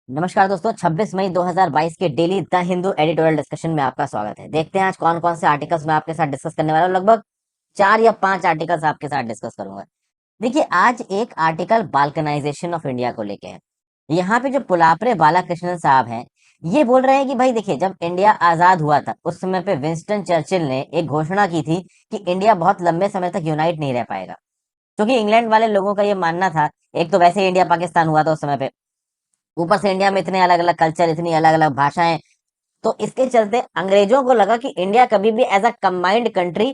नमस्कार दोस्तों, 26 मई 2022 के daily the Hindu editorial discussion में आपका स्वागत है। देखते हैं आज कौन कौन से आर्टिकल्स मैं आपके साथ डिस्कस करने वाला हूँ। लगभग 4 या 5 आर्टिकल्स आपके साथ डिस्कस करूंगा। देखिए, आज एक आर्टिकल बाल्कनाइजेशन ऑफ इंडिया को लेके है। यहाँ पे जो पुलापरे बालाकृष्णन साहब हैं, ये बोल रहे हैं कि भाई देखिए, जब इंडिया आजाद हुआ था उस समय पे विंस्टन चर्चिल ने एक घोषणा की थी कि इंडिया बहुत लंबे समय तक यूनाइट नहीं रह पाएगा, क्योंकि इंग्लैंड वाले लोगों का ये मानना था। एक तो वैसे ही इंडिया पाकिस्तान हुआ था उस समय पे, ऊपर से इंडिया में इतने अलग अलग कल्चर, इतनी अलग अलग भाषाएं, तो इसके चलते अंग्रेजों को लगा कि इंडिया कभी भी as a combined country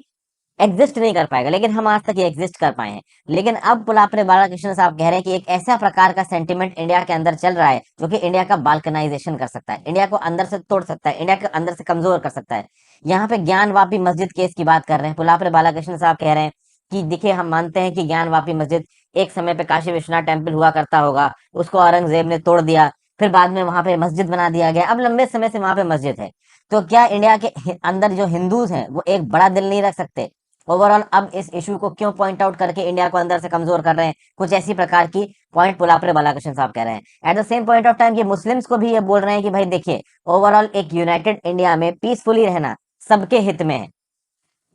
exist नहीं कर पाएगा। लेकिन हम आज तक ये एग्जिस्ट कर पाए हैं। लेकिन अब पुलापरे बालाकृष्ण साहब कह रहे हैं कि एक ऐसा प्रकार का सेंटिमेंट इंडिया के अंदर चल रहा है जो कि इंडिया का बाल्कनाइजेशन कर सकता है, इंडिया को अंदर से तोड़ सकता है, इंडिया को अंदर से कमजोर कर सकता है। यहाँ पे ज्ञान वापी मस्जिद केस की बात कर रहे हैं। पुलापरे बालाकृष्ण साहब कह रहे हैं कि देखिए, हम मानते हैं कि ज्ञान वापी मस्जिद एक समय पे काशी विश्वनाथ टेम्पल हुआ करता होगा, उसको औरंगजेब ने तोड़ दिया, फिर बाद में वहां पे मस्जिद बना दिया गया, अब लंबे समय से वहां पे मस्जिद है। तो क्या इंडिया के अंदर जो हिंदूज हैं वो एक बड़ा दिल नहीं रख सकते? ओवरऑल अब इस इशू को क्यों पॉइंट आउट करके इंडिया को अंदर से कमजोर कर रहे हैं? कुछ ऐसी प्रकार की पॉइंट पुलापरे बालाकृष्ण साहब कह रहे हैं। At the same point of time ये मुस्लिम्स को भी ये बोल रहे हैं कि भाई देखिए, ओवरऑल एक यूनाइटेड इंडिया में पीसफुली रहना सबके हित में है।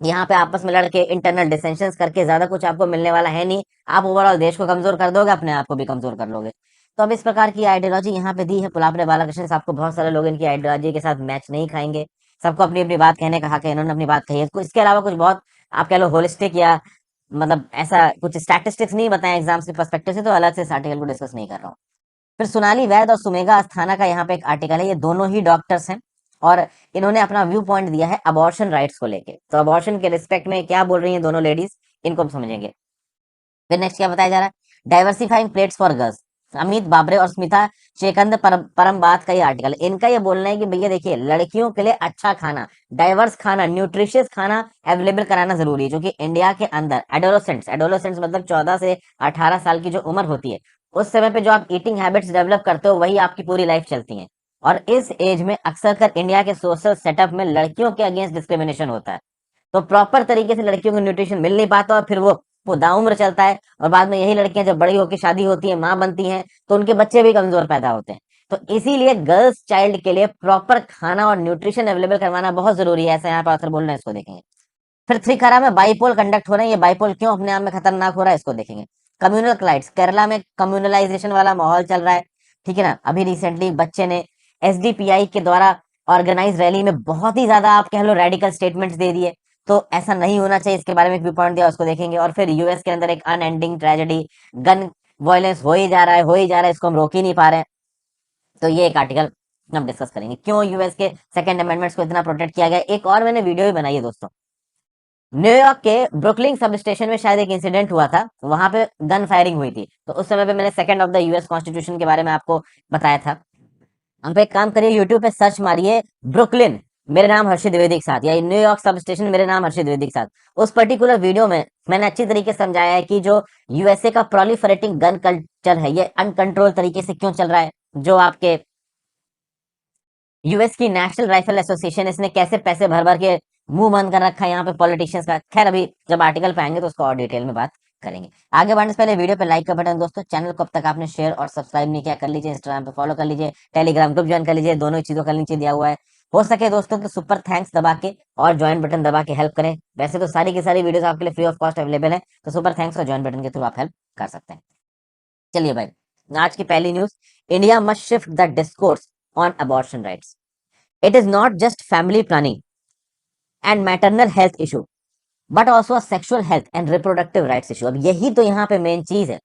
यहाँ पे आपस में लड़के इंटरनल डिसेंशंस करके ज्यादा कुछ आपको मिलने वाला है नहीं। आप ओवरऑल देश को कमजोर कर दोगे, अपने आप को भी कमजोर कर लोगे। तो अब इस प्रकार की आइडियोलॉजी यहाँ पे दी है पुलापरे बालाकृष्ण साहब को। बहुत सारे लोग इनकी आइडियोलॉजी के साथ मैच नहीं खाएंगे। सबको अपनी अपनी बात कहने का हक है, इन्होंने अपनी बात कही है। इसके अलावा कुछ बहुत आप कह लो होलिस्टिक या मतलब ऐसा कुछ स्टैटिस्टिक्स नहीं बताए एग्जाम्स के पर्सपेक्टिव से, तो अलग से इस आर्टिकल को डिस्कस नहीं कर रहा हूँ। फिर सोनाली वैद और सुमेगा अस्थाना का यहाँ पे एक आर्टिकल है। ये दोनों ही डॉक्टर्स हैं और इन्होंने अपना व्यू पॉइंट दिया है अबॉर्शन राइट्स को लेके। तो अबॉर्शन के रिस्पेक्ट में क्या बोल रही हैं दोनों लेडीज, इनको हम समझेंगे। फिर नेक्स्ट क्या बताया जा रहा है, diversifying plates for girls. Amit Babre और स्मिता चेकंद परम बात का ये आर्टिकल, इनका ये बोलना है कि भैया देखिए, लड़कियों के लिए अच्छा खाना, डाइवर्स खाना, न्यूट्रिशियस खाना अवेलेबल कराना जरूरी है। जो कि इंडिया के अंदर एडोलोसेंट्स एडोलोसेंट्स मतलब 14 से 18 साल की जो उम्र होती है, उस समय पे जो आप ईटिंग हैबिट्स डेवलप करते हो वही आपकी पूरी लाइफ चलती है। और इस एज में अक्सर कर इंडिया के सोशल सेटअप में लड़कियों के अगेंस्ट डिस्क्रिमिनेशन होता है। तो प्रॉपर तरीके से लड़कियों को न्यूट्रिशन मिल नहीं पाता और फिर वो दाउम्र चलता है। और बाद में यही लड़कियां जब बड़ी होकर शादी होती है, माँ बनती हैं, तो उनके बच्चे भी कमजोर पैदा होते हैं। तो इसीलिए गर्ल्स चाइल्ड के लिए प्रॉपर खाना और न्यूट्रिशन अवेलेबल करवाना बहुत जरूरी है, ऐसा यहाँ पर आथर बोल रहे हैं, इसको देखेंगे। फिर त्रिखरा में बाइपोल कंडक्ट हो रहे हैं। ये बाइपोल क्यों अपने आप में खतरनाक हो रहा है, इसको देखेंगे। कम्युनल क्लाइट्स, केरला में कम्युनलाइजेशन वाला माहौल चल रहा है, ठीक है ना। अभी रिसेंटली बच्चे ने एसडीपीआई के द्वारा ऑर्गेनाइज रैली में बहुत ही ज्यादा आप कह लो रेडिकल स्टेटमेंट्स दे दिए। तो ऐसा नहीं होना चाहिए, इसके बारे में एक व्यू पॉइंट दिया, उसको देखेंगे। और फिर यूएस के अंदर एक अनएंडिंग ट्रेजेडी, गन वायलेंस हो ही जा रहा है, हो ही जा रहा है, इसको हम रोक ही नहीं पा रहे हैं। तो ये एक आर्टिकल हम डिस्कस करेंगे, क्यों यूएस के सेकंड अमेंडमेंट्स को इतना प्रोटेक्ट किया गया। एक और मैंने वीडियो भी बनाई है दोस्तों, न्यूयॉर्क के ब्रुकलिन सब स्टेशन में शायद एक इंसिडेंट हुआ था, वहां पे गन फायरिंग हुई थी। तो उस समय पे मैंने second of the US constitution के बारे में आपको बताया था। हम पे एक काम करिए, यूट्यूब पे सर्च मारिए ब्रुकलिन मेरे नाम हर्षित द्विवेदी के साथ, या न्यूयॉर्क सब स्टेशन मेरे नाम हर्षित द्विवेदी के साथ। उस पर्टिकुलर वीडियो में मैंने अच्छी तरीके से समझाया है कि जो यूएसए का प्रोलिफरेटिंग गन कल्चर है, ये अनकंट्रोल तरीके से क्यों चल रहा है। जो आपके यूएस की नेशनल राइफल एसोसिएशन, इसने कैसे पैसे भर भर के मुंह बंद कर रखा है यहाँ पे पॉलिटिशियंस का। खैर, अभी जब आर्टिकल पे आएंगे तो उसको और डिटेल में बात करेंगे। आगे बढ़ने से पहले वीडियो पे लाइक का बटन दोस्तों, चैनल को अब तक आपने शेयर और सब्सक्राइब नहीं किया कर लीजिए, इंस्टाग्राम पे फॉलो कर लीजिए, टेलीग्राम ग्रुप ज्वाइन कर लीजिए, दोनों चीजों का नीचे दिया हुआ है। हो सके दोस्तों तो सुपर थैंक्स दबा के और ज्वाइन बटन दबा के हेल्प करें। वैसे तो सारी की सारी वीडियोस आपके लिए फ्री ऑफ कॉस्ट अवेलेबल है, तो सुपर थैंक्स और ज्वाइन बटन के थ्रू आप हेल्प कर सकते हैं। चलिए भाई, आज की पहली news, India must shift the discourse on abortion rights. It is not just family planning and maternal health issue, but also a sexual health and reproductive rights issue। अब यही तो यहाँ पे मेन चीज है।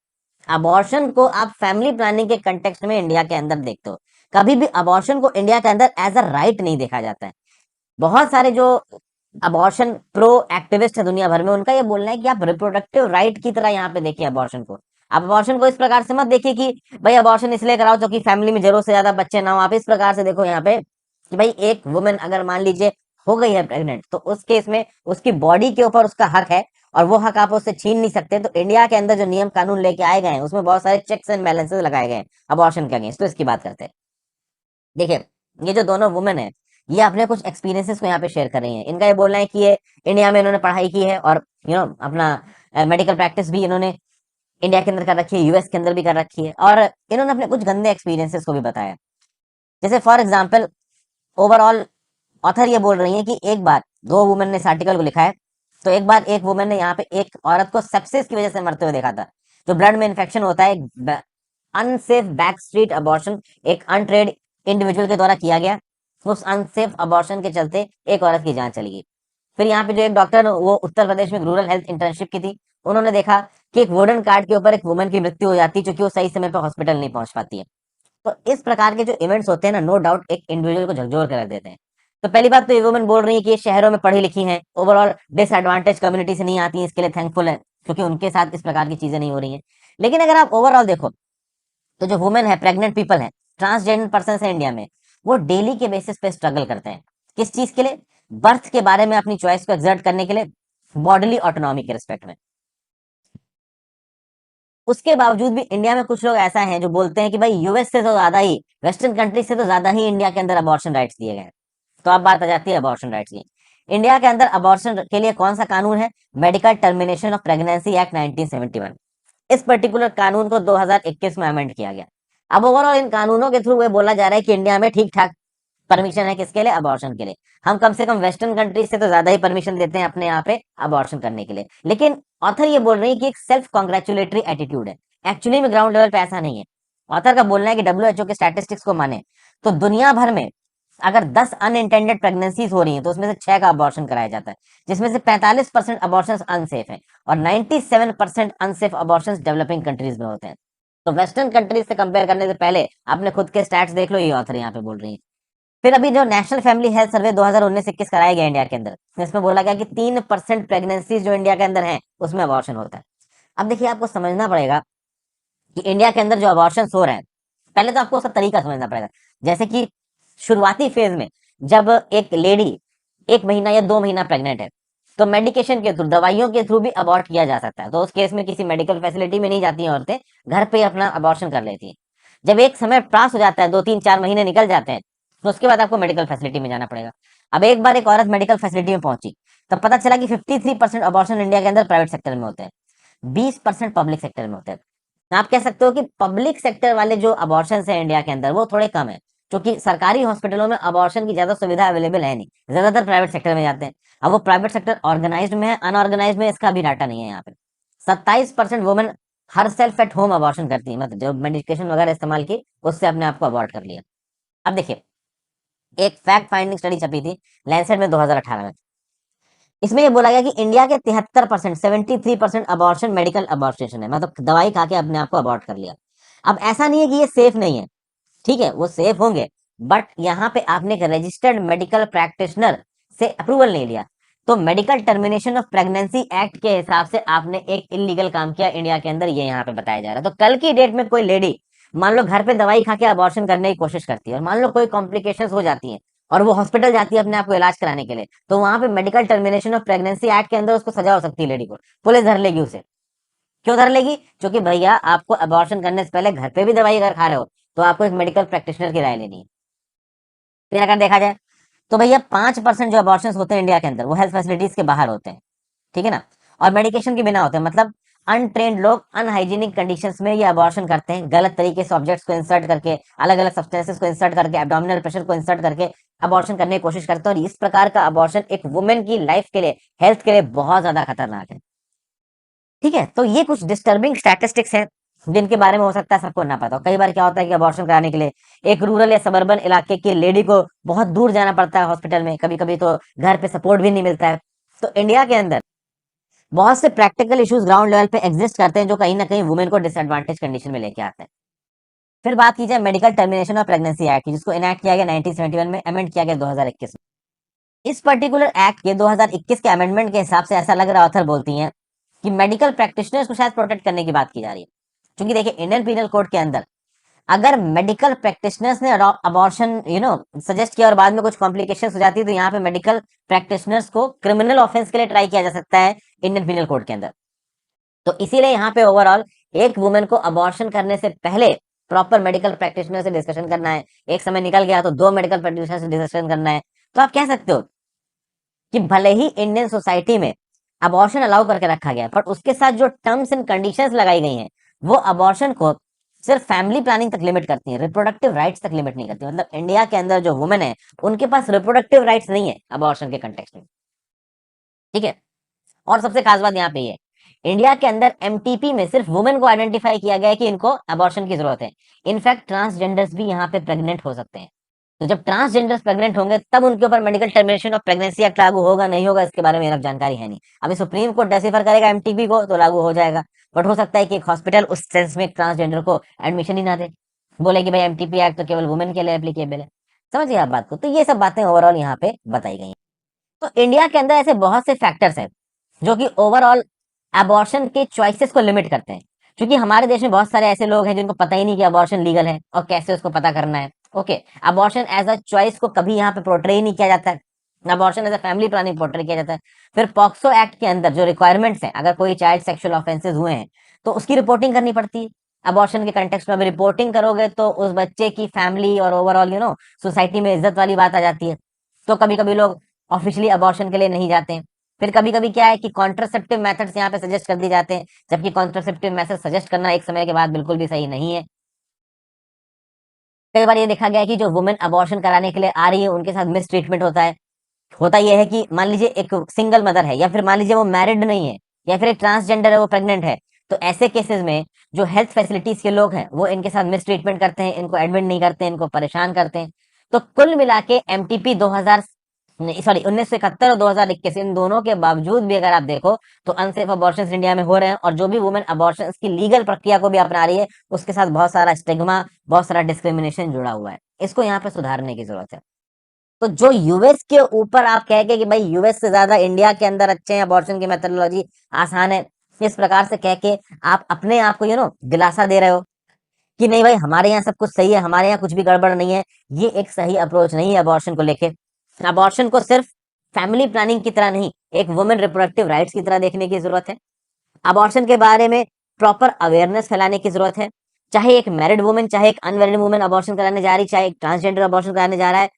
अबॉर्शन को आप फैमिली प्लानिंग के कंटेक्स्ट में इंडिया के अंदर देखते हो, कभी भी अबॉर्शन को इंडिया के अंदर एज अ राइट नहीं देखा जाता है। बहुत सारे जो अबॉर्शन प्रो एक्टिविस्ट है दुनिया भर में, उनका ये बोलना है कि आप रिप्रोडक्टिव राइट की तरह यहाँ पे देखिए अबॉर्शन को। आप अबॉर्शन को इस प्रकार से मत देखिए कि भाई अबॉर्शन इसलिए कराओ तो कि फैमिली में जरूरत से ज्यादा बच्चे ना हो। आप इस प्रकार से देखो यहाँ पे कि भाई एक वुमेन अगर मान लीजिए हो गई है प्रेग्नेंट, तो उस केस में उसकी बॉडी के ऊपर उसका हक है और वो हक आप उससे छीन नहीं सकते। तो इंडिया के अंदर जो नियम कानून लेके आए गए हैं उसमें बहुत सारे चेक्स एंड बैलेंसेस लगाए गए हैं अबॉर्शन के अगेंस्ट। तो इसकी बात करते हैं। देखिए, ये जो दोनों वुमेन है, ये अपने कुछ एक्सपीरियंसेस को यहाँ पे शेयर कर रही हैं। इनका ये बोलना है कि ये इंडिया में इन्होंने पढ़ाई की है और अपना मेडिकल प्रैक्टिस भी इन्होंने इंडिया के अंदर कर रखी है, यूएस के अंदर भी कर रखी है, और इन्होंने अपने कुछ गंदे एक्सपीरियंसेस को भी बताया। जैसे फॉर एग्जाम्पल, ओवरऑल ऑथर ये बोल रही है कि एक बार दो वुमेन ने इस आर्टिकल को लिखा है, तो एक बार एक वुमेन ने यहाँ पे एक औरत को सेप्सिस की वजह से मरते हुए देखा था। जो ब्लड में इन्फेक्शन होता है, अनसेफ बैक स्ट्रीट अबॉर्शन एक अनट्रेड इंडिविजुअल के द्वारा किया गया। उस अनसेफ अबॉर्शन के चलते एक औरत की जान चली गई। फिर यहाँ पे जो एक डॉक्टर, वो उत्तर प्रदेश में रूरल हेल्थ इंटर्नशिप की थी, उन्होंने देखा कि एक वुडन कार्ड के ऊपर एक वुमन की मृत्यु हो जाती है, क्योंकि वो सही समय पर हॉस्पिटल नहीं पहुंच पाती है। तो इस प्रकार के जो इवेंट्स होते हैं ना, नो डाउट एक इंडिविजुअल को झकझोर कर रख देते हैं। तो पहली बात तो ये वुमेन बोल रही है कि ये शहरों में पढ़ी लिखी हैं, ओवरऑल डिसएडवांटेज कम्युनिटी से नहीं आती हैं, इसके लिए थैंकफुल है क्योंकि उनके साथ इस प्रकार की चीजें नहीं हो रही हैं। लेकिन अगर आप ओवरऑल देखो, तो जो वुमेन है, प्रेग्नेंट पीपल है, ट्रांसजेंडर पर्सन है इंडिया में, वो डेली के बेसिस पे स्ट्रगल करते हैं। किस चीज के लिए? बर्थ के बारे में अपनी चॉइस को एक्सर्ट करने के लिए, बॉडीली ऑटोनॉमी के रिस्पेक्ट में। उसके बावजूद भी इंडिया में कुछ लोग ऐसा हैं जो बोलते हैं कि भाई यूएस से तो ज्यादा ही, वेस्टर्न कंट्री से तो ज्यादा ही इंडिया के अंदर अबॉर्शन राइट्स दिए गए हैं। तो अब बात आ जाती है अबॉर्शन राइट्स की। इंडिया के अंदर अबॉर्शन के लिए कौन सा कानून है? Medical termination of pregnancy act 1971। इस पर्टिकुलर कानून को 2021 में अमेंड किया गया। अब ओवरऑल इन कानूनों के थ्रू ये बोला जा रहा है कि इंडिया में ठीक ठाक परमिशन है किसके लिए? अबॉर्शन के लिए। हम कम से कम वेस्टर्न कंट्री से तो ज्यादा ही परमिशन देते हैं अपने यहाँ पे अबॉर्शन करने के लिए। लेकिन ऑथर ये बोल रही है कि एक सेल्फ कॉन्ग्रेचुलेटरी एटीट्यूड है। एक्चुअली में ग्राउंड लेवल पे ऐसा नहीं है। ऑथर का बोलना है कि डब्ल्यूएचओ के स्टैटिस्टिक्स को माने तो दुनिया भर में अगर 10 अनइंटेंडेड प्रेगनेंसीज हो रही हैं, तो उसमें से 6 का अबॉर्शन कराया जाता है, जिसमें से 45% अबॉर्शन अनसेफ है, और 97% अनसेफ अबॉर्शन डेवलपिंग कंट्रीज में होते हैं। तो वेस्टर्न कंट्रीज से कंपेयर करने से पहले अपने खुद के स्टैट्स देख लो, ये ऑथर यहाँ पे बोल रही है। फिर अभी जो नेशनल फैमिली हेल्थ सर्वे 2019-21 कराया गया इंडिया के अंदर, इसमें बोला गया कि 3% प्रेगनेंसी जो इंडिया के अंदर है उसमें अबॉर्शन होता है। अब देखिए, आपको समझना पड़ेगा कि इंडिया के अंदर जो अबॉर्शन हो रहे हैं, पहले तो आपको उसका तरीका समझना पड़ेगा। जैसे कि शुरुआती फेज में जब एक लेडी 1 महीना या 2 महीना प्रेग्नेंट है, तो मेडिकेशन के थ्रू, दवाइयों के थ्रू भी अबॉर्ट किया जा सकता है। तो उस केस में किसी मेडिकल फैसिलिटी में नहीं जाती हैं औरतें, घर पे अपना अबॉर्शन कर लेती हैं। जब एक समय पास हो जाता है, 2 3 4 महीने निकल जाते हैं, तो उसके बाद आपको मेडिकल फैसिलिटी में जाना पड़ेगा। अब एक बार एक औरत मेडिकल फैसिलिटी में पहुंची, तब पता चला कि 53% अबॉर्शन इंडिया के अंदर प्राइवेट सेक्टर में होते हैं, 20% पब्लिक सेक्टर में होते हैं। आप कह सकते हो कि पब्लिक सेक्टर वाले जो अबॉर्शन है इंडिया के अंदर, वो थोड़े कम है, क्योंकि सरकारी हॉस्पिटलों में अबॉर्शन की ज्यादा सुविधा अवेलेबल है नहीं, ज्यादातर प्राइवेट सेक्टर में जाते हैं। अब वो प्राइवेट सेक्टर ऑर्गेनाइज में है, अनऑर्गेनाइज में, इसका भी डाटा नहीं है यहाँ पे। 27% women her self at home abortion करती है, मतलब जो मेडिकेशन वगैरह इस्तेमाल की उससे अपने आप को अबॉर्ट कर लिया। अब देखिए, एक फैक्ट फाइंडिंग स्टडी छपी थी लैंसेट में 2018 में। इसमें ये बोला गया कि इंडिया के 73%, 73% अबॉर्शन मेडिकल अबॉर्शन है, मतलब दवाई खा के अपने आप को अबॉर्ट कर लिया। अब ऐसा नहीं है कि ये सेफ नहीं है, ठीक है, वो सेफ होंगे, बट यहाँ पे आपने एक रजिस्टर्ड मेडिकल प्रैक्टिशनर से अप्रूवल नहीं लिया, तो medical termination of pregnancy act के हिसाब से आपने एक इलीगल काम किया इंडिया के अंदर, ये यहाँ पे बताया जा रहा है। तो कल की डेट में कोई लेडी मान लो घर पे दवाई खा के अबॉर्शन करने की कोशिश करती है, और मान लो कोई कॉम्प्लिकेशंस हो जाती हैं, और वो हॉस्पिटल जाती है अपने आप को इलाज कराने के लिए, तो वहां पे medical termination of pregnancy act के अंदर उसको सजा हो सकती है, लेडी को पुलिस धर लेगी उसे। क्यों धर लेगी? क्योंकि भैया आपको अबॉर्शन करने से पहले घर पे भी दवाई अगर खा रहे हो, तो आपको एक मेडिकल प्रैक्टिशनर की राय लेनी है। फिर अगर देखा जाए तो भैया 5% जो अबॉर्शन होते हैं इंडिया के अंदर, वो हेल्थ फैसिलिटीज के बाहर होते हैं, ठीक है ना, और मेडिकेशन के बिना होते हैं। मतलब अनट्रेन्ड लोग अनहाइजीनिक कंडीशंस में ये अबॉर्शन करते हैं, गलत तरीके से ऑब्जेक्ट्स को इंसर्ट करके, अलग अलग सब्सटेंसेस को इंसर्ट करके, एब्डोमिनल प्रेशर को इंसर्ट करके अबॉर्शन करने की कोशिश करते हैं। और इस प्रकार का अबॉर्शन एक वुमेन की लाइफ के लिए, हेल्थ के लिए बहुत ज्यादा खतरनाक है, ठीक है। तो ये कुछ डिस्टर्बिंग स्टैटिस्टिक्स हैं जिनके बारे में हो सकता है सबको ना पता हो। कई बार क्या होता है कि अबॉर्शन कराने के लिए एक रूरल या सबर्बन इलाके की लेडी को बहुत दूर जाना पड़ता है हॉस्पिटल में, कभी कभी तो घर पे सपोर्ट भी नहीं मिलता है। तो इंडिया के अंदर बहुत से प्रैक्टिकल इश्यूज ग्राउंड लेवल पे एग्जिस्ट करते हैं, जो कहीं ना कहीं वुमेन को डिसएडवांटेज कंडीशन में लेके आते हैं। फिर बात की जाए medical termination of pregnancy act की, जिसको इनैक्ट किया गया 1971 में, अमेंड किया गया 2021 में। इस पर्टिकुलर एक्ट के 2021 के अमेंडमेंट के हिसाब से ऐसा लग रहा है, ऑथर बोलती हैं कि मेडिकल प्रैक्टिशनर्स को शायद प्रोटेक्ट करने की बात की जा रही है। क्योंकि देखिए, इंडियन पीनल कोड के अंदर अगर मेडिकल प्रैक्टिशनर्स ने अबॉर्शन सजेस्ट किया और बाद में कुछ कॉम्प्लिकेशंस हो जाती है, तो यहाँ पे मेडिकल प्रैक्टिशनर्स को क्रिमिनल ऑफेंस के लिए ट्राई किया जा सकता है इंडियन पीनल कोड के अंदर। तो इसीलिए यहाँ पे ओवरऑल एक वुमेन को अबॉर्शन करने से पहले प्रॉपर मेडिकल प्रैक्टिशनर से डिस्कशन करना है। एक समय निकल गया तो 2 मेडिकल प्रैक्टिशनर से डिस्कशन करना है। तो आप कह सकते हो कि भले ही इंडियन सोसाइटी में अबॉर्शन अलाउ करके रखा गया है, पर उसके साथ जो टर्म्स एंड कंडीशंस लगाई गई हैं वो अबॉर्शन को सिर्फ फैमिली प्लानिंग तक लिमिट करती हैं, रिप्रोडक्टिव राइट्स तक लिमिट नहीं करती। मतलब इंडिया के अंदर जो वुमेन है उनके पास रिप्रोडक्टिव राइट्स नहीं है अबॉर्शन के कंटेक्स्ट में, ठीक है। और सबसे खास बात यहाँ पे ये है, इंडिया के अंदर एमटीपी में सिर्फ वुमेन को आइडेंटिफाई किया गया है कि इनको अबॉर्शन की जरूरत है। इनफैक्ट ट्रांसजेंडर्स भी यहाँ पे प्रेग्नेंट हो सकते हैं। तो जब ट्रांसजेंडर्स प्रेग्नेंट होंगे तब उनके ऊपर medical termination of pregnancy act लागू होगा नहीं होगा इसके बारे में इनफ जानकारी है नहीं। अभी सुप्रीम कोर्ट डेसिफर करेगा एमटीपी को तो लागू हो जाएगा। बट हो सकता है कि एक हॉस्पिटल उस सेंस में ट्रांसजेंडर को एडमिशन ही ना दे, बोले कि भाई एमटीपी एक्ट तो केवल वुमेन के लिए एप्लीकेबल है। समझिए आप बात को। तो ये सब बातें ओवरऑल यहाँ पे बताई गई हैं। तो इंडिया के अंदर ऐसे बहुत से फैक्टर्स हैं जो कि ओवरऑल अबॉर्शन के चॉइसेस को लिमिट करते हैं। क्योंकि हमारे देश में बहुत सारे ऐसे लोग हैं जिनको पता ही नहीं कि अबॉर्शन लीगल है और कैसे उसको पता करना है। Okay, abortion as a choice को कभी यहाँ पे पोर्ट्रे ही नहीं किया जाता है, abortion as a family planning portray किया जाता है। फिर पॉक्सो एक्ट के अंदर जो रिक्वायरमेंट्स हैं, अगर कोई चाइल्ड सेक्सुअल ऑफेंसेस हुए हैं तो उसकी रिपोर्टिंग करनी पड़ती है। अबॉर्शन के कंटेक्स्ट में अभी रिपोर्टिंग करोगे तो उस बच्चे की फैमिली और ओवरऑल सोसाइटी में इज्जत वाली बात आ जाती है। तो कभी कभी लोग ऑफिशियली अबॉर्शन के लिए नहीं जाते हैं। फिर कभी कभी क्या है कि कॉन्ट्रासेप्टिव मेथड्स यहाँ पे सजेस्ट कर दी जाते हैं, जबकि कॉन्ट्रासेप्टिव मेथड सजेस्ट करना एक समय के बाद बिल्कुल भी सही नहीं है। कई बार ये देखा गया है कि जो वुमेन अबॉर्शन कराने के लिए आ रही है उनके साथ मिस ट्रीटमेंट होता है। होता यह है कि मान लीजिए एक सिंगल मदर है, या फिर मान लीजिए वो मैरिड नहीं है, या फिर एक ट्रांसजेंडर है, वो प्रेग्नेंट है। तो ऐसे केसेस में जो हेल्थ फैसिलिटीज के लोग हैं वो इनके साथ मिस ट्रीटमेंट करते हैं, इनको एडमिट नहीं करते हैं, इनको परेशान करते हैं। तो कुल मिला के एमटीपी 2000 सॉरी 1971 और 2021 इन दोनों के बावजूद भी अगर आप देखो तो अनसेफ अबॉर्शंस इंडिया में हो रहे हैं। और जो भी वुमेन अबॉर्शंस की लीगल प्रक्रिया को भी अपना रही है उसके साथ बहुत सारा स्टिग्मा, बहुत सारा डिस्क्रिमिनेशन जुड़ा हुआ है। इसको यहाँ पे सुधारने की जरूरत है। तो जो यूएस के ऊपर आप कह के कि भाई यूएस से ज्यादा इंडिया के अंदर अच्छे हैं, अबॉर्शन की मेथोडोलॉजी आसान है, इस प्रकार से कह के आप अपने आप को दिलासा दे रहे हो कि नहीं भाई हमारे यहाँ सब कुछ सही है, हमारे यहाँ कुछ भी गड़बड़ नहीं है। ये एक सही अप्रोच नहीं है अबॉर्शन को लेके। अबॉर्शन को सिर्फ फैमिली प्लानिंग की तरह नहीं, एक वुमेन रिप्रोडक्टिव राइट्स की तरह देखने की जरूरत है। अबॉर्शन के बारे में प्रॉपर अवेयरनेस फैलाने की जरूरत है। चाहे एक मैरिड वुमेन, चाहे एक अनमैरिड वुमेन अबॉर्शन कराने जा रही, चाहे एक ट्रांसजेंडर अबॉर्शन कराने जा रहा है,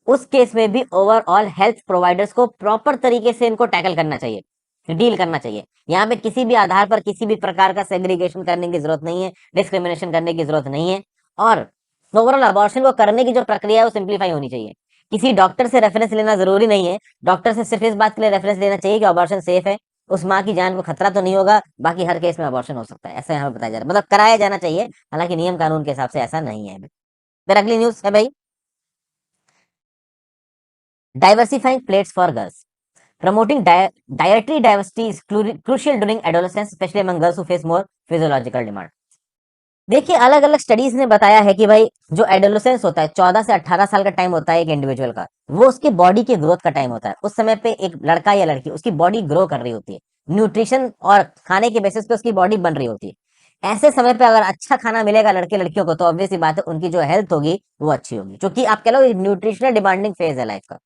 उस केस में भी ओवरऑल हेल्थ प्रोवाइडर्स को प्रॉपर तरीके से इनको टैकल करना चाहिए, डील करना चाहिए। यहाँ पे किसी भी आधार पर किसी भी प्रकार का सेग्रीगेशन करने की जरूरत नहीं है, डिस्क्रिमिनेशन करने की जरूरत नहीं है। और ओवरऑल अबॉर्शन को करने की जो प्रक्रिया है वो सिंप्लीफाई होनी चाहिए। किसी डॉक्टर से रेफरेंस लेना जरूरी नहीं है। डॉक्टर से सिर्फ इस बात के लिए रेफरेंस लेना चाहिए कि अबॉर्शन सेफ है, उस माँ की जान को खतरा तो नहीं होगा, बाकी हर केस में अबॉर्शन हो सकता है, ऐसा यहाँ बताया जा रहा है। मतलब कराया जाना चाहिए, हालांकि नियम कानून के हिसाब से ऐसा नहीं है। फिर अगली न्यूज है भाई, diversifying plates for girls, promoting dietary diversity is crucial during adolescence, especially among girls who face more physiological demand। देखिए अलग अलग स्टडीज ने बताया है कि भाई जो एडोलेसेंस होता है 14 से 18 साल का टाइम होता है एक इंडिविजुअल का, वो उसकी बॉडी के ग्रोथ का टाइम होता है। उस समय पे एक लड़का या लड़की उसकी बॉडी ग्रो कर रही होती है, न्यूट्रिशन और खाने के बेसिस पे उसकी बॉडी बन रही होती है। ऐसे समय पे अगर अच्छा खाना मिलेगा लड़के लड़कियों को तो ऑब्वियस बात है उनकी जो हेल्थ होगी वो अच्छी होगी, क्योंकि आप कह लो न्यूट्रिशनल डिमांडिंग फेज है लाइफ का।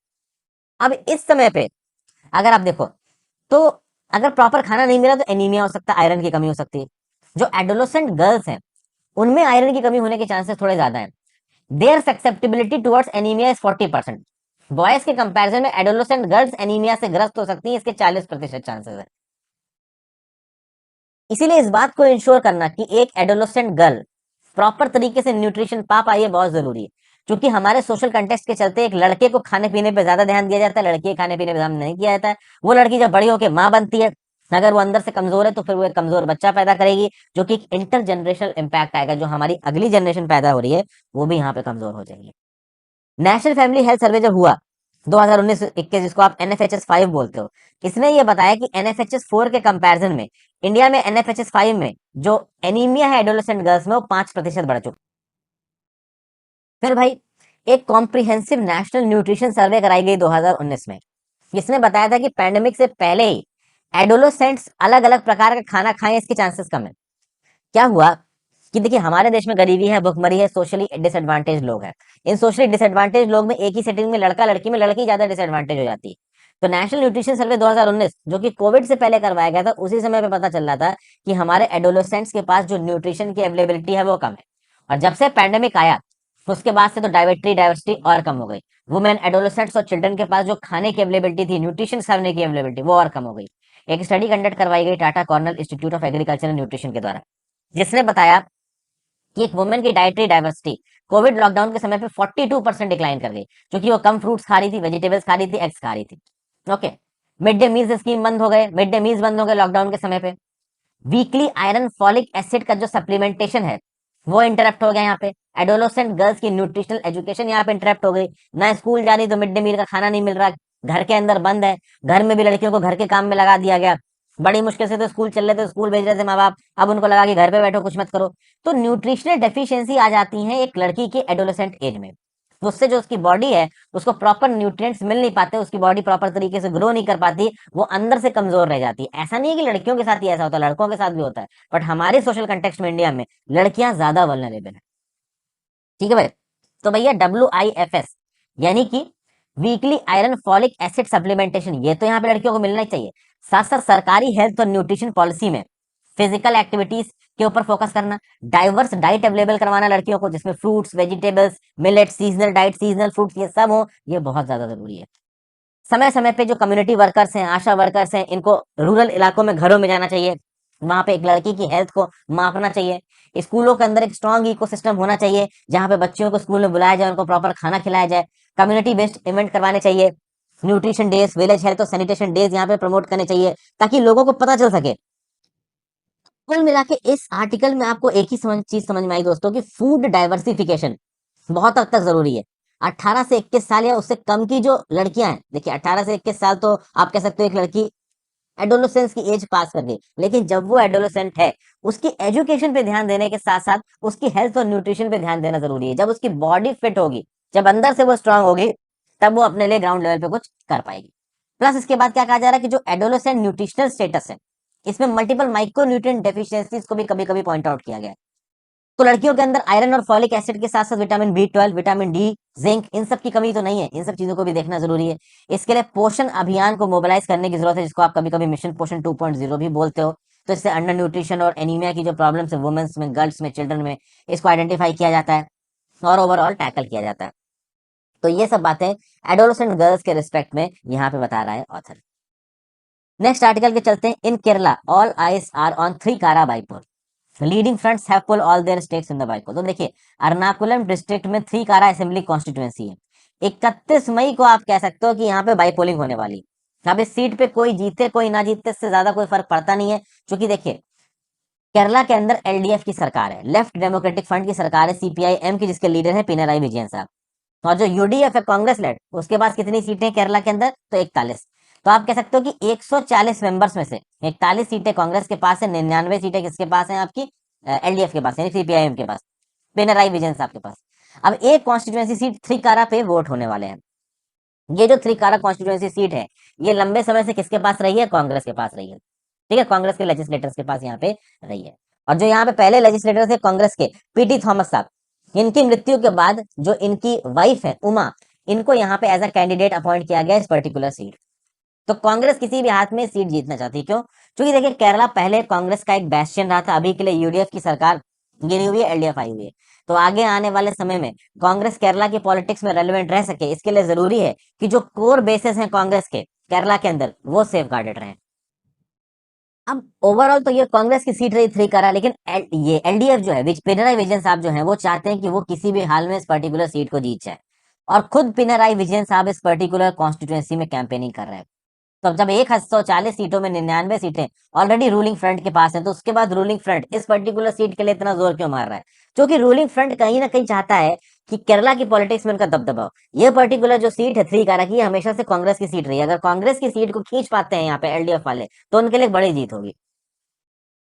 अब इस समय पे अगर आप देखो तो अगर प्रॉपर खाना नहीं मिला तो एनीमिया हो सकता है, आयरन की कमी हो सकती है। जो एडोलेसेंट गर्ल्स हैं उनमें आयरन की कमी होने के चांसेस थोड़े ज्यादा हैं। There susceptibility towards anaemia is 40%। Boys के कंपैरिजन में एडोलेसेंट गर्ल्स एनीमिया से ग्रस्त हो सकती हैं, इसके 40% चांसेस है। इसीलिए इस बात को इंश्योर करना कि एक एडोलेसेंट गर्ल प्रॉपर तरीके से न्यूट्रिशन पा पाई है बहुत जरूरी है। क्योंकि हमारे सोशल कंटेक्स्ट के चलते एक लड़के को खाने पीने पे ज्यादा ध्यान दिया जाता है, लड़की के खाने पीने पे ध्यान नहीं किया जाता है। वो लड़की जब बड़ी होकर माँ बनती है, अगर वो अंदर से कमजोर है तो फिर वो एक कमजोर बच्चा पैदा करेगी, जो कि एक इंटर जनरेशनल इम्पैक्ट आएगा। जो हमारी अगली जनरेशन पैदा हो रही है वो भी यहाँ पे कमजोर हो जाएगी। नेशनल फैमिली हेल्थ सर्वे जो हुआ 2019-21, जिसको आप एनएफएचएस 5 बोलते हो, इसने ये बताया कि एनएफएचएस 4 के कंपैरिजन में इंडिया में एनएफएचएस 5 में जो एनीमिया है एडोलेसेंट गर्ल्स में वो 5% बढ़ चुका। फिर भाई एक कॉम्प्रिहेंसिव नेशनल न्यूट्रिशन सर्वे कराई गई 2019 में, जिसने बताया था कि पैंडेमिक से पहले ही एडोलेसेंट्स अलग अलग प्रकार का खाना खाएं इसके चांसेस कम है। क्या हुआ कि देखिए हमारे देश में गरीबी है, भुखमरी है, सोशली डिसएडवांटेज लोग हैं। इन सोशली डिसएडवांटेज लोग में एक ही सेटिंग में लड़का लड़की में लड़की ज्यादा डिसएडवांटेज हो जाती है। तो नेशनल न्यूट्रिशन सर्वे 2019 जो कि कोविड से पहले करवाया गया था, उसी समय पे पता चल रहा था कि हमारे एडोलेसेंट्स के पास जो न्यूट्रिशन की अवेलेबिलिटी है वो कम है। और जब से पैंडेमिक आया उसके बाद से तो डाइवेटरी डाइवर्सिटी और कम हो गई। वुमेन एडोलेसेंट्स और चिल्ड्रन के पास जो खाने की अवेलेबिलिटी थी, न्यूट्रिशन खाने की अवेलेबिलिटी, वो और कम हो गई। एक स्टडी कंडक्ट करवाई गई Tata Cornell institute of agriculture and nutrition के द्वारा, जिसने बताया कि एक वुमेन की डाइटरी डाइवर्सिटी कोविड लॉकडाउन के समय पे 42% डिक्लाइन कर गई, क्योंकि वो कम फ्रूट्स खा रही थी, वेजिटेबल्स खा रही थी, एग्स खा रही थी। Okay, mid day meals scheme बंद हो गए, मिड डे मील्स बंद हो गए लॉकडाउन के समय पे। वीकली आयरन फॉलिक एसिड का जो सप्लीमेंटेशन है वो इंटरप्ट हो गया यहाँ पे। एडोलोसेंट गर्ल्स की न्यूट्रिशनल एजुकेशन यहाँ पे इंटरप्ट हो गई, ना स्कूल जा रही तो मिड डे मील का खाना नहीं मिल रहा, घर के अंदर बंद है, घर में भी लड़कियों को घर के काम में लगा दिया गया, बड़ी मुश्किल से तो स्कूल चल रहे थे, स्कूल भेज रहे थे माँ बाप, अब उनको लगा कि घर पे बैठो कुछ मत करो। तो न्यूट्रिशनल डेफिशिएंसी आ जाती है एक लड़की के एडोलेसेंट एज में, तो उससे जो उसकी बॉडी है उसको प्रॉपर न्यूट्रिएंट्स मिल नहीं पाते, उसकी बॉडी प्रॉपर तरीके से ग्रो नहीं कर पाती, वो अंदर से कमजोर रह जाती है। ऐसा नहीं है कि लड़कियों के साथ ही ऐसा होता है, लड़कों के साथ भी होता है, बट हमारे सोशल कंटेक्स्ट में इंडिया में लड़कियां ज्यादा वल्नरेबल है। ठीक है भाई, तो भैया WIFS यानी कि weekly iron folic acid supplementation, ये तो यहाँ पे लड़कियों को मिलना ही चाहिए। साथ साथ सरकारी हेल्थ और न्यूट्रिशन पॉलिसी में फिजिकल एक्टिविटीज के ऊपर फोकस करना, डाइवर्स डाइट अवेलेबल करवाना लड़कियों को, जिसमें fruits, vegetables, millet, seasonal diet, seasonal fruits, ये सब हो, ये बहुत ज्यादा जरूरी है। समय समय पे जो कम्युनिटी वर्कर्स हैं, आशा वर्कर्स हैं, इनको रूरल इलाकों में घरों में जाना चाहिए, वहां पे एक लड़की की हेल्थ को मापना चाहिए। स्कूलों के अंदर एक स्ट्रॉन्ग इकोसिस्टम होना चाहिए, जहां पे बच्चियों को स्कूल में बुलाया जाए, उनको प्रॉपर खाना खिलाया जाए, कम्युनिटी बेस्ड इवेंट करवाने चाहिए, न्यूट्रिशन डेज, विलेज हेल्थ और सैनिटेशन डेज यहाँ पे प्रमोट करने चाहिए, ताकि लोगों को पता चल सके। कुल मिला के इस आर्टिकल में आपको एक ही चीज समझ में आई दोस्तों, कि फूड डाइवर्सिफिकेशन बहुत हद तक जरूरी है। 18 से 21 साल या उससे कम की जो लड़कियां हैं, देखिए 18 से 21 साल तो आप कह सकते हो एक लड़की एडोलेसेंस की एज पास कर गई, लेकिन जब वो एडोलेसेंट है, उसकी एजुकेशन पे ध्यान देने के साथ साथ उसकी हेल्थ और न्यूट्रिशन पे ध्यान देना जरूरी है। जब उसकी बॉडी फिट होगी, जब अंदर से वो स्ट्रांग होगी, तब वो अपने लिए ग्राउंड लेवल पे कुछ कर पाएगी। प्लस इसके बाद क्या कहा जा रहा है कि जो एडोलेसेंट न्यूट्रिशनल स्टेटस है, इसमें मल्टीपल माइक्रो न्यूट्रिएंट डेफिशिएंसीज को भी कभी कभी पॉइंट आउट किया गया है। तो लड़कियों के अंदर आयरन और फॉलिक एसिड के साथ साथ vitamin B12, vitamin D, zinc, इन सब की कमी तो नहीं है, इन सब चीजों को भी देखना जरूरी है। इसके लिए पोषण अभियान को मोबिलाइज करने की जरूरत है, जिसको आप कभी कभी मिशन पोषण 2.0 भी बोलते हो। तो इससे अंडर न्यूट्रिशन और एनीमिया की जो प्रॉब्लम्स है वुमेन्स में, गर्ल्स में, चिल्ड्रन में, इसको आइडेंटिफाई किया जाता है और ओवरऑल टैकल किया जाता है। तो ये सब बातें एडोलेसेंट गर्ल्स के रिस्पेक्ट में यहाँ पे बता रहा है ऑथर। नेक्स्ट आर्टिकल के चलते हैं। In Kerala all eyes are on Thrikkakara bypoll, leading fronts have pull all their stakes in the bypoll. तो देखिए, एर्नाकुलम डिस्ट्रिक्ट में थ्रीकारा असेंबली कॉन्स्टिट्यूएंसी है। 31 मई को आप कह सकते हो कि यहाँ पे बाइपोलिंग होने वाली है। अब इस सीट पे कोई जीते कोई ना जीते, इससे ज्यादा कोई फर्क पड़ता नहीं है, क्योंकि देखिए केरला के अंदर LDF की सरकार है, लेफ्ट डेमोक्रेटिक फ्रंट की सरकार है, CPIM की, जिसके लीडर है पिनराई विजयन साहब। और जो UDF है, कांग्रेस लेड, उसके पास कितनी सीटें हैं केरला के अंदर? तो 41। तो आप कह सकते हो कि 140 मेंबर्स में से 41 सीटें कांग्रेस के पास है, 99 सीटें किसके पास है? आपकी LDF के पास, यानी CPIM के पास, पिनराई विजयन साहब के पास। अब एक कॉन्स्टिट्यूएंसी सीट थ्रीकारा पे वोट होने वाले हैं। ये जो थ्रीकारा कॉन्स्टिट्यूएंसी सीट है, ये लंबे समय से किसके पास रही है? कांग्रेस के पास रही है। ठीक है, कांग्रेस के लेजिस्लेटर्स के पास यहाँ पे रही है। और जो यहाँ पे पहले लेजिस्लेटर थे कांग्रेस के, PT थॉमस साहब, इनकी मृत्यु के बाद जो इनकी वाइफ है उमा, इनको यहाँ पे एज अ कैंडिडेट अपॉइंट किया गया इस पर्टिकुलर सीट। तो कांग्रेस किसी भी हाथ में सीट जीतना चाहती है। क्यों? क्योंकि देखिए केरला पहले कांग्रेस का एक बैस्टियन रहा था, अभी के लिए UDF की सरकार गिरी हुई है, LDF आई हुई है। तो आगे आने वाले समय में कांग्रेस केरला की पॉलिटिक्स में रेलिवेंट रह सके, इसके लिए जरूरी है कि जो कोर बेसिस हैं कांग्रेस के केरला के अंदर, वो सेफ गार्डेड रहे। अब ओवरऑल तो ये कांग्रेस की सीट रही थ्रीकारा, लेकिन ये LDF जो है, पिनराई विजयन साहब जो है, वो चाहते हैं कि वो किसी भी हाल में इस पर्टिकुलर सीट को जीत जाए, और खुद पिनराई विजयन साहब इस पर्टिकुलर कॉन्स्टिट्यूएंसी में कैंपेनिंग कर रहे हैं। तो अब जब 140 सीटों में 99 सीटें ऑलरेडी रूलिंग फ्रंट के पास है, तो उसके बाद रूलिंग फ्रंट इस पर्टिकुलर सीट के लिए इतना जोर क्यों मार रहा है? क्योंकि रूलिंग फ्रंट कहीं ना कहीं चाहता है कि केरला की पॉलिटिक्स में उनका दबदबा हो। ये पर्टिकुलर जो सीट है थ्रीकारा की, हमेशा से कांग्रेस की सीट रही है। अगर कांग्रेस की सीट को खींच पाते हैं यहाँ पे LDF वाले, तो उनके लिए बड़ी जीत होगी।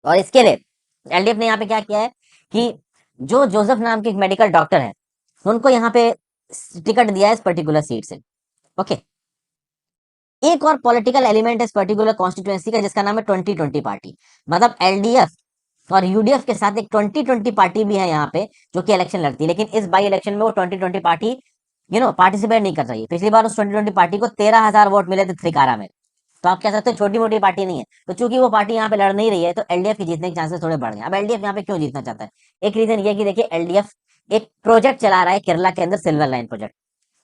और इसके लिए LDF ने यहाँ पे क्या किया है कि जो जोसेफ नाम के एक मेडिकल डॉक्टर है, उनको यहाँ पे टिकट दिया है इस पर्टिकुलर सीट से। ओके, एक और पॉलिटिकल एलिमेंट है इस पर्टिकुलर कॉन्स्टिट्यूएंसी का, जिसका नाम है 2020 पार्टी। मतलब LDF और UDF के साथ एक 2020 पार्टी भी है यहाँ पे, जो कि इलेक्शन लड़ती है, लेकिन इस बाई इलेक्शन में वो 2020 पार्टी पार्टिसिपेट नहीं कर रही है। पिछली बार उस 2020 पार्टी को 13,000 वोट मिले थे थ्रीकारा में। तो आप कह सकते हो छोटी मोटी पार्टी नहीं है। तो चूंकि वो पार्टी यहाँ पे लड़ नहीं रही है, तो LDF के जीतने के चांसेस थोड़े बढ़ गए। अब LDF यहाँ पे क्यों जीतना चाहता है? एक रीजन ये कि देखिए LDF एक प्रोजेक्ट चला रहा है केरला के अंदर, सिल्वर लाइन प्रोजेक्ट।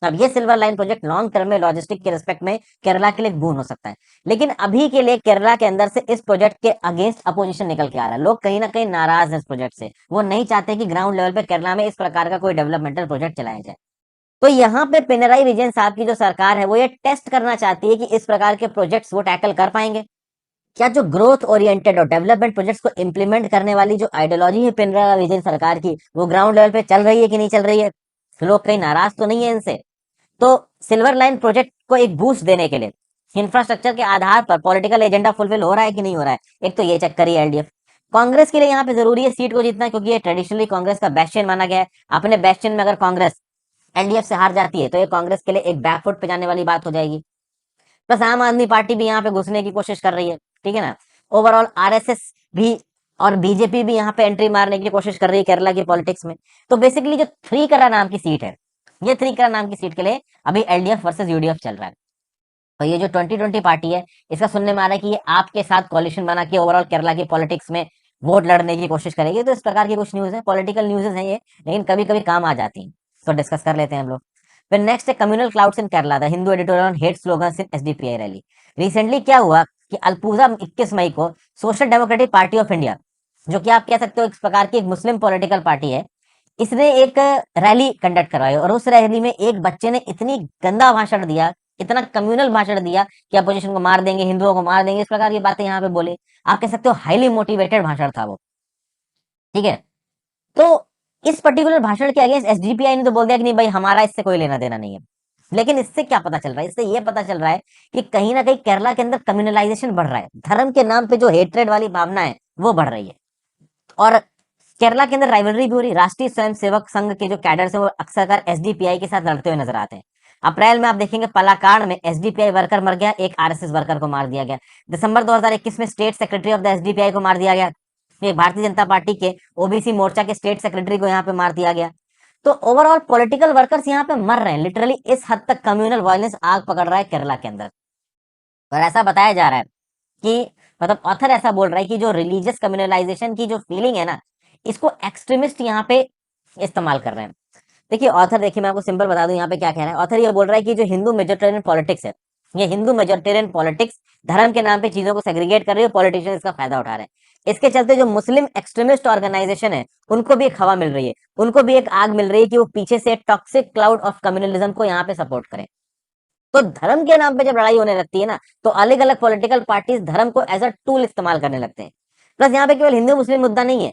अब ये silver line project long term में लॉजिस्टिक के रिस्पेक्ट में केरला के लिए एक बून हो सकता है, लेकिन अभी के लिए केरला के अंदर से इस प्रोजेक्ट के अगेंस्ट अपोजिशन निकल के आ रहा है। लोग कहीं ना कहीं नाराज हैं इस प्रोजेक्ट से, वो नहीं चाहते कि ग्राउंड लेवल पे केरला में इस प्रकार का कोई डेवलपमेंटल प्रोजेक्ट चलाया जाए। तो यहाँ पे पिनराई विजयन साहब की जो सरकार है वो ये टेस्ट करना चाहती है कि इस प्रकार के प्रोजेक्ट्स वो टैकल कर पाएंगे क्या। जो ग्रोथ ओरिएंटेड और डेवलपमेंट प्रोजेक्ट्स को इंप्लीमेंट करने वाली जो आइडियोलॉजी है पिनराई विजयन सरकार की, वो ग्राउंड लेवल पे चल रही है कि नहीं चल रही है। लोग कहीं नाराज तो नहीं है इनसे। तो सिल्वर लाइन प्रोजेक्ट को एक बूस्ट देने के लिए इंफ्रास्ट्रक्चर के आधार पर पॉलिटिकल एजेंडा फुलफिल हो रहा है कि नहीं हो रहा है, एक तो ये चेक करिए एलडीएफ। कांग्रेस के लिए यहाँ पे जरूरी है सीट को जीतना, क्योंकि ये ट्रेडिशनली कांग्रेस का बेस्टियन माना गया है। अपने बेस्टियन में अगर कांग्रेस एलडीएफ से हार जाती है तो ये कांग्रेस के लिए एक बैकफुट पे जाने वाली बात हो जाएगी। प्लस आम आदमी पार्टी भी यहाँ पे घुसने की कोशिश कर रही है, ठीक है ना। ओवरऑल आरएसएस भी और बीजेपी भी यहाँ पे एंट्री मारने की कोशिश कर रही है केरला की पॉलिटिक्स में। तो बेसिकली जो थ्री करा नाम की सीट है, ये थ्री करा नाम की सीट के लिए अभी एलडीएफ वर्सेस यूडीएफ चल रहा है। तो ये जो 2020 पार्टी है, इसका सुनने में आ रहा है कि ये आपके साथ कॉलिशन बना के ओवरऑल केरला की पॉलिटिक्स में वोट लड़ने की कोशिश करेगी। तो इस प्रकार की कुछ न्यूज है, पॉलिटिकल न्यूज है ये, लेकिन कभी कभी काम आ जाती है, तो डिस्कस कर लेते हैं हम लोग। फिर नेक्स्ट है communal clouds in Kerala, the Hindu editorial on hate slogans in SDPI rally. Recently क्या हुआ कि अल्पूजा 21 मई को social democratic party of India, जो कि आप कह सकते हो इस प्रकार की एक मुस्लिम पॉलिटिकल पार्टी है, इसने एक रैली कंडक्ट करवाई और उस रैली में एक बच्चे ने इतनी गंदा भाषण दिया, इतना कम्युनल भाषण दिया कि अपोजिशन को मार देंगे, हिंदुओं को मार देंगे, इस प्रकार की बातें यहाँ पे बोली। आप कह सकते हो हाईली मोटिवेटेड भाषण था वो, ठीक है। तो इस पर्टिकुलर भाषण के अगेंस्ट एसडीपीआई ने तो बोल दिया कि नहीं भाई हमारा इससे कोई लेना देना नहीं है। लेकिन इससे क्या पता चल रहा है, इससे ये पता चल रहा है कि कहीं ना कहीं केरला के अंदर कम्युनलाइजेशन बढ़ रहा है, धर्म के नाम पे जो हेट्रेड वाली भावना है वो बढ़ रही है। और केरला के अंदर राइवलरी भी हो रही। राष्ट्रीय स्वयंसेवक संघ के जो कैडर्स हैं वो अक्सर एसडीपीआई के साथ लड़ते हुए नजर आते हैं। अप्रैल में आप देखेंगे पलाकाड़ में एसडीपीआई वर्कर मर गया, एक आरएसएस वर्कर को मार दिया गया। दिसंबर 2021 में state secretary of the SDPI को मार दिया गया, एक भारतीय जनता पार्टी के ओबीसी मोर्चा के स्टेट सेक्रेटरी को यहाँ पे मार दिया गया। तो ओवरऑल पॉलिटिकल वर्कर्स यहाँ पे मर रहे हैं, लिटरली इस हद तक कम्युनल वायलेंस आग पकड़ रहा है केरला के अंदर। और ऐसा बताया जा रहा है कि मतलब ऑथर ऐसा बोल रहा है कि जो रिलीजियस कम्युनलाइजेशन की जो फीलिंग है ना, इसको एक्सट्रीमिस्ट यहाँ पे इस्तेमाल कर रहे हैं। देखिए ऑथर, देखिए मैं आपको सिंपल बता दूं यहाँ पे क्या कह रहा है। ऑथर ये बोल रहा है कि जो हिंदू मेजोरिटेरियन पॉलिटिक्स है, ये हिंदू मेजोरिटेरियन पॉलिटिक्स धर्म के नाम पे चीजों को सेग्रीगेट कर रही है, पॉलिटिशियन इसका फायदा उठा रहे हैं। इसके चलते जो मुस्लिम एक्सट्रीमिस्ट ऑर्गेनाइजेशन है उनको भी एक हवा मिल रही है, उनको भी एक आग मिल रही है कि वो पीछे से टॉक्सिक क्लाउड ऑफ कम्युनलिज्म को यहाँ पे सपोर्ट करें। तो धर्म के नाम पे जब लड़ाई होने लगती है ना, तो अलग अलग पॉलिटिकल पार्टीज धर्म को एज अ टूल इस्तेमाल करने लगते हैं। प्लस यहाँ पे केवल हिंदू मुस्लिम मुद्दा नहीं है,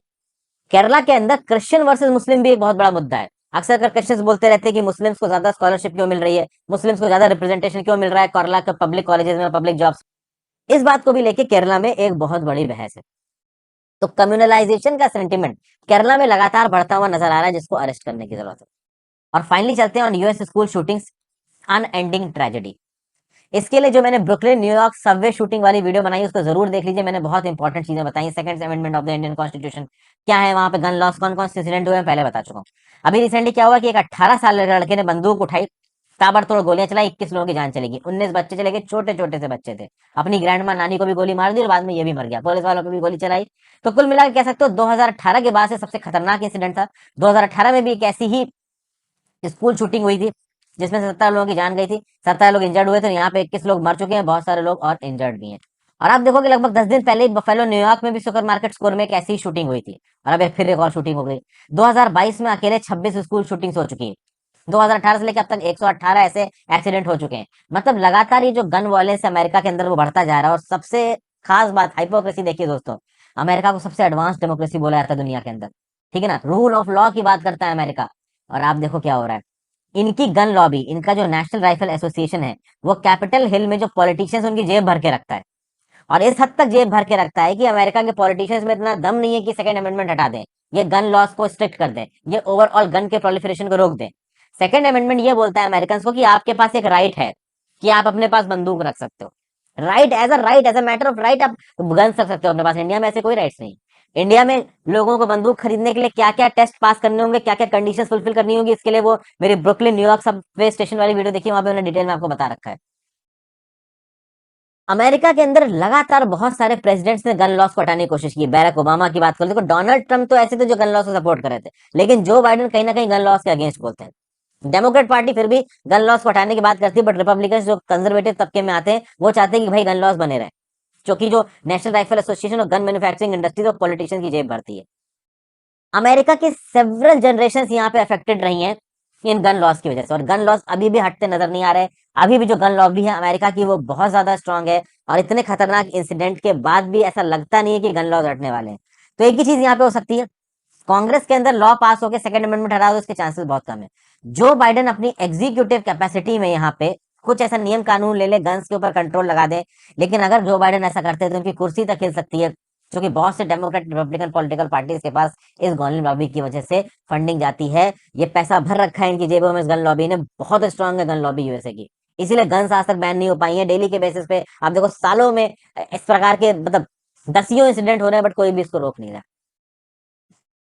केरला के अंदर क्रिश्चियन वर्सेस मुस्लिम भी एक बहुत बड़ा मुद्दा है। अक्सर कर क्रिश्चियंस बोलते रहते हैं कि मुस्लिम्स को ज्यादा स्कॉलरशिप क्यों मिल रही है, मुस्लिम्स को ज्यादा रिप्रेजेंटेशन क्यों मिल रहा है केरला के पब्लिक कॉलेजेस में, पब्लिक जॉब्स। इस बात को भी लेके केरला में एक बहुत बड़ी बहस है। तो कम्युनलाइजेशन का सेंटिमेंट केरला में लगातार बढ़ता हुआ नजर आ रहा है, जिसको अरेस्ट करने की जरूरत है। और फाइनली चलते हैं on US school shootings, unending tragedy. इसके लिए जो मैंने ब्रुकलिन न्यूयॉर्क सबवे शूटिंग वाली वीडियो बनाई उसको जरूर देख लीजिए, मैंने बहुत इंपॉर्टेंट चीजें बताई। Second amendment of the Indian constitution क्या है, वहां पे गन लॉस, कौन कौन से इंसिडेंट हुए, पहले बता चुका हूँ। अभी रिसेंटली क्या हुआ कि एक 18 साल के लड़के ने बंदूक उठाई, ताबड़तोड़ गोलियां चलाई, 21 लोगों की जान चलेगी, 19 बच्चे चले गए, छोटे छोटे से बच्चे थे। अपनी ग्रैंड मां नानी को भी गोली मार दी और बाद में ये भी मर गया, पुलिस वालों को भी गोली चलाई। तो कुल मिलाकर कह सकते हो 2018 के बाद से सबसे खतरनाक इंसिडेंट था। 2018 में भी एक ऐसी ही स्कूल शूटिंग हुई थी जिसमें से 17 लोगों की जान गई थी, 17 लोग इंजर्ड हुए थे। यहाँ पे 21 लोग मर चुके हैं, बहुत सारे लोग और इंजर्ड भी हैं। और आप देखोगे लगभग 10 दिन पहले ही बफेलो न्यूयॉर्क में भी सुपर मार्केट स्कोर में एक ऐसी शूटिंग हुई थी, और अब फिर एक और शूटिंग हो गई। 2022 में अकेले 26 स्कूल शूटिंग्स हो चुकी है। 2018 से लेकर अब तक 118 ऐसे एक्सीडेंट हो चुके हैं। मतलब लगातार ये जो गन वायलेंस अमेरिका के अंदर वो बढ़ता जा रहा है। और सबसे खास बात हाइपोक्रेसी देखिए दोस्तों, अमेरिका को सबसे एडवांस डेमोक्रेसी बोला जाता है दुनिया के अंदर, ठीक है ना, रूल ऑफ लॉ की बात करता है अमेरिका। और आप देखो क्या हो रहा है, इनकी गन लॉबी, इनका जो नेशनल राइफल एसोसिएशन है, वो कैपिटल हिल में जो पॉलिटिशियंस उनकी जेब भर के रखता है। और इस हद तक जेब भर के रखता है कि अमेरिका के पॉलिटिशियंस में इतना दम नहीं है कि सेकंड अमेंडमेंट हटा दें, ये गन लॉस को स्ट्रिक्ट कर दें, ये ओवरऑल गन के प्रोलिफरेशन को रोक दें। सेकंड अमेंडमेंट ये बोलता है अमेरिकन को कि आपके पास एक राइट है कि आप अपने पास बंदूक रख सकते हो। Right, as a matter of right आप गन रख सकते हो अपने पास। इंडिया में ऐसे कोई राइट्स नहीं। इंडिया में लोगों को बंदूक खरीदने के लिए क्या क्या टेस्ट पास करने होंगे, क्या क्या कंडीशंस फुलफिल करनी होगी, इसके लिए वो मेरी ब्रुकलिन न्यूयॉर्क सबवे स्टेशन वाली वीडियो देखिए, वहां पे उन्होंने डिटेल में आपको बता रखा है। अमेरिका के अंदर लगातार बहुत सारे प्रेसिडेंट्स ने गन लॉस को हटाने की कोशिश की। बैरक ओबामा की बात करो, देखो डोनाल्ड ट्रंप तो ऐसे थे जो गन लॉस को सपोर्ट कर रहे थे, लेकिन जो बाइडेन कहीं ना कहीं गन लॉस के अगेंस्ट बोलते हैं। डेमोक्रेट पार्टी फिर भी गन लॉज को हटाने की बात करती है, बट रिपब्लिकन जो कंजर्वेटिव तबके में आते हैं वो चाहते हैं कि भाई गन लॉज बने रहे, क्योंकि जो नेशनल राइफल एसोसिएशन और गन मैन्युफैक्चरिंग इंडस्ट्री तो पॉलिटिशियन की जेब भरती है। अमेरिका की सेवरल जनरेशन यहाँ पे अफेक्टेड रही हैं इन गन लॉज की वजह से, और गन लॉज अभी भी हटते नजर नहीं आ रहे। अभी भी जो गन लॉबी है अमेरिका की वो बहुत ज्यादा स्ट्रांग है, और इतने खतरनाक इंसिडेंट के बाद भी ऐसा लगता नहीं है कि गन लॉज हटने वाले हैं। तो एक ही चीज यहाँ पे हो सकती है, कांग्रेस के अंदर लॉ पास होकर सेकंड अमेंडमेंट हटा दो, उसके चांसेस बहुत कम है। जो बाइडेन अपनी एग्जीक्यूटिव कैपेसिटी में यहाँ पे कुछ ऐसा नियम कानून ले ले, गन्स के ऊपर कंट्रोल लगा दे, लेकिन अगर जो बाइडेन ऐसा करते हैं तो उनकी कुर्सी तक हिल सकती है, क्योंकि बहुत से डेमोक्रेट रिपब्लिकन पॉलिटिकल पार्टीज के पास इस गन लॉबी की वजह से फंडिंग जाती है। ये पैसा भर रखा है इनकी जेबों में इस गन लॉबी ने, बहुत स्ट्रांग है गन लॉबी यूएसए की, इसीलिए गन्स आज तक बैन नहीं हो पाई है। डेली के बेसिस पे आप देखो सालों में इस प्रकार के मतलब दसियों इंसिडेंट हो रहे हैं, बट कोई भी इसको रोक नहीं रहा।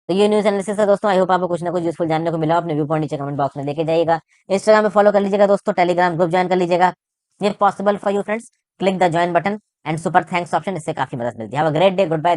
तो ये न्यूज एनालिसिस है दोस्तों, आई होप आपको कुछ ना कुछ यूजफुल जानने को मिला। अपने व्यू पॉइंट नीचे कमेंट बॉक्स में देके जाइएगा। इंस्टाग्राम में फॉलो कर लीजिएगा दोस्तों, टेलीग्राम ग्रुप ज्वाइन कर लीजिएगा, ये possible for you friends. Click the join button and super thanks option, इससे काफी मदद मिलती है। Have a great day, good bye.